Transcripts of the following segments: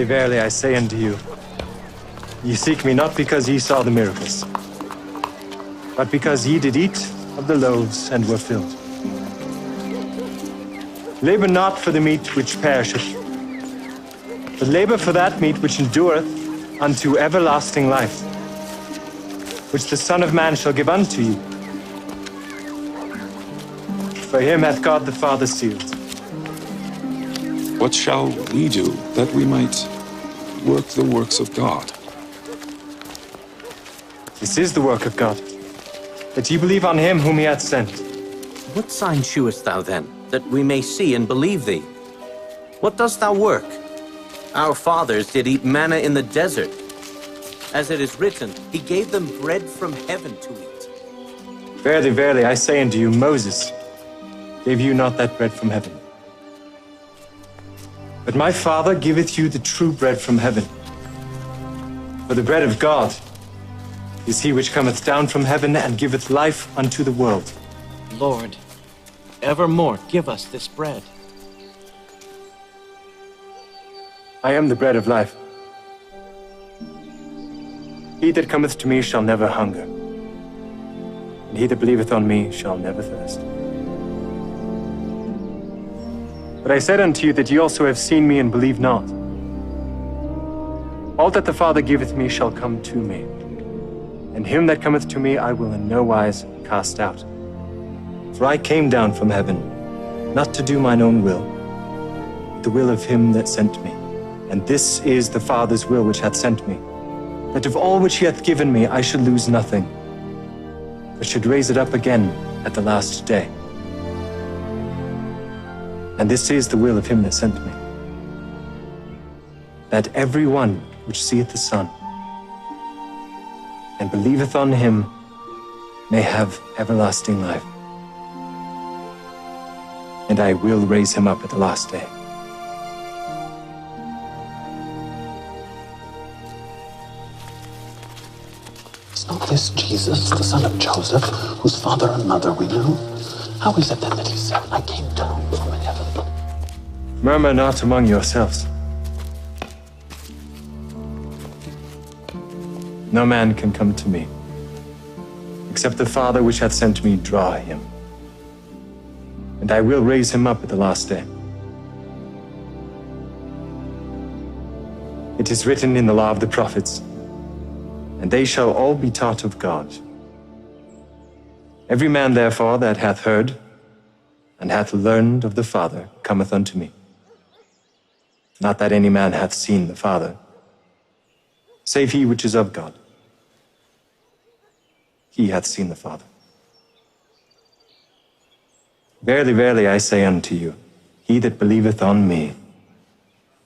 Verily I say unto you, ye seek me not because ye saw the miracles, but because ye did eat of the loaves and were filled. Labor not for the meat which perisheth, but labor for that meat which endureth unto everlasting life, which the Son of Man shall give unto you. For him hath God the Father sealed. What shall we do that we might work the works of God? This is the work of God, that ye believe on him whom he hath sent. What sign shewest thou then, that we may see and believe thee? What dost thou work? Our fathers did eat manna in the desert. As it is written, he gave them bread from heaven to eat. Verily, verily, I say unto you, Moses gave you not that bread from heaven. But my Father giveth you the true bread from heaven. For the bread of God is he which cometh down from heaven and giveth life unto the world. Lord, evermore give us this bread. I am the bread of life. He that cometh to me shall never hunger, and he that believeth on me shall never thirst. But I said unto you that ye also have seen me and believe not. All that the Father giveth me shall come to me, and him that cometh to me I will in no wise cast out. For I came down from heaven, not to do mine own will, but the will of him that sent me. And this is the Father's will which hath sent me, that of all which he hath given me I should lose nothing, but should raise it up again at the last day. And this is the will of him that sent me, that every one which seeth the Son and believeth on him may have everlasting life. And I will raise him up at the last day. Is not this Jesus, the son of Joseph, whose father and mother we know? How is it then that he said, I came down from heaven? Murmur not among yourselves. No man can come to me, except the Father which hath sent me draw him. And I will raise him up at the last day. It is written in the law of the prophets, and they shall all be taught of God. Every man, therefore, that hath heard and hath learned of the Father cometh unto me. Not that any man hath seen the Father, save he which is of God. He hath seen the Father. Verily, verily, I say unto you, he that believeth on me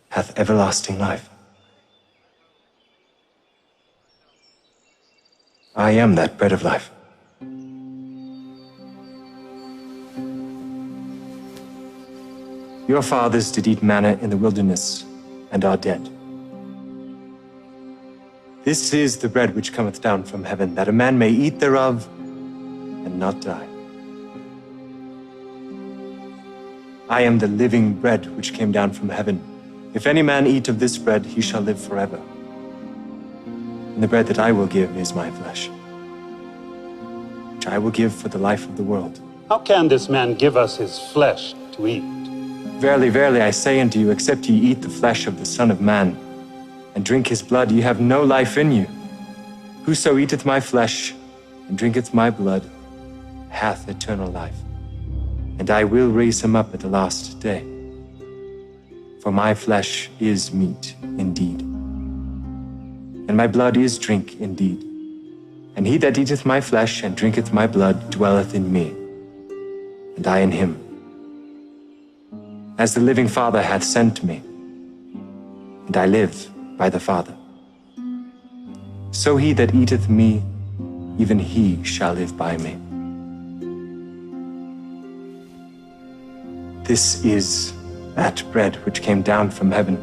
hath everlasting life. I am that bread of life. Your fathers did eat manna in the wilderness and are dead. This is the bread which cometh down from heaven, that a man may eat thereof and not die. I am the living bread which came down from heaven. If any man eat of this bread, he shall live forever. And the bread that I will give is my flesh, which I will give for the life of the world. How can this man give us his flesh to eat? Verily, verily, I say unto you, except ye eat the flesh of the Son of Man, and drink his blood, ye have no life in you. Whoso eateth my flesh, and drinketh my blood, hath eternal life. And I will raise him up at the last day. For my flesh is meat indeed, and my blood is drink indeed. And he that eateth my flesh and drinketh my blood dwelleth in me, and I in him. As the living Father hath sent me, and I live by the Father, so he that eateth me, even he shall live by me. This is that bread which came down from heaven.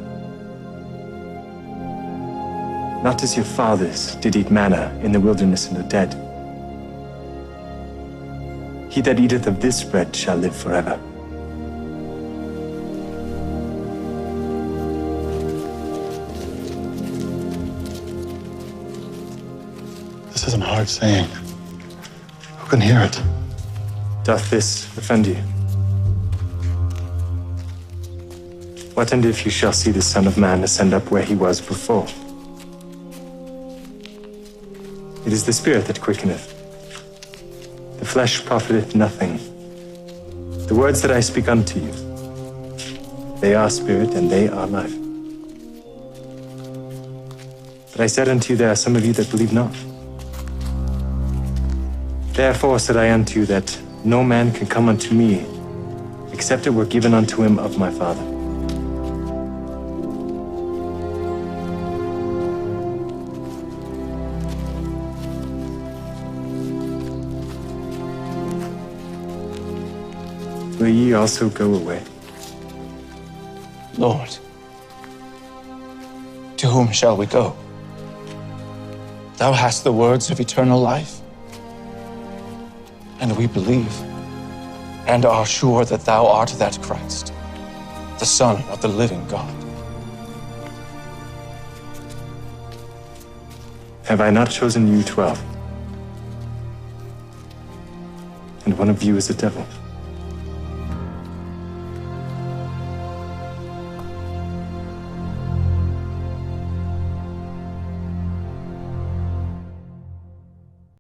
Not as your fathers did eat manna in the wilderness and are dead. He that eateth of this bread shall live forever. This isn't a hard saying. Who can hear it? Doth this offend you? What and if you shall see the Son of Man ascend up where he was before? It is the Spirit that quickeneth. The flesh profiteth nothing. The words that I speak unto you, they are spirit and they are life. But I said unto you, there are some of you that believe not. Therefore said I unto you that no man can come unto me, except it were given unto him of my Father. Will ye also go away? Lord, to whom shall we go? Thou hast the words of eternal life, and we believe and are sure that thou art that Christ, the Son of the living God. Have I not chosen you 12? And one of you is a devil.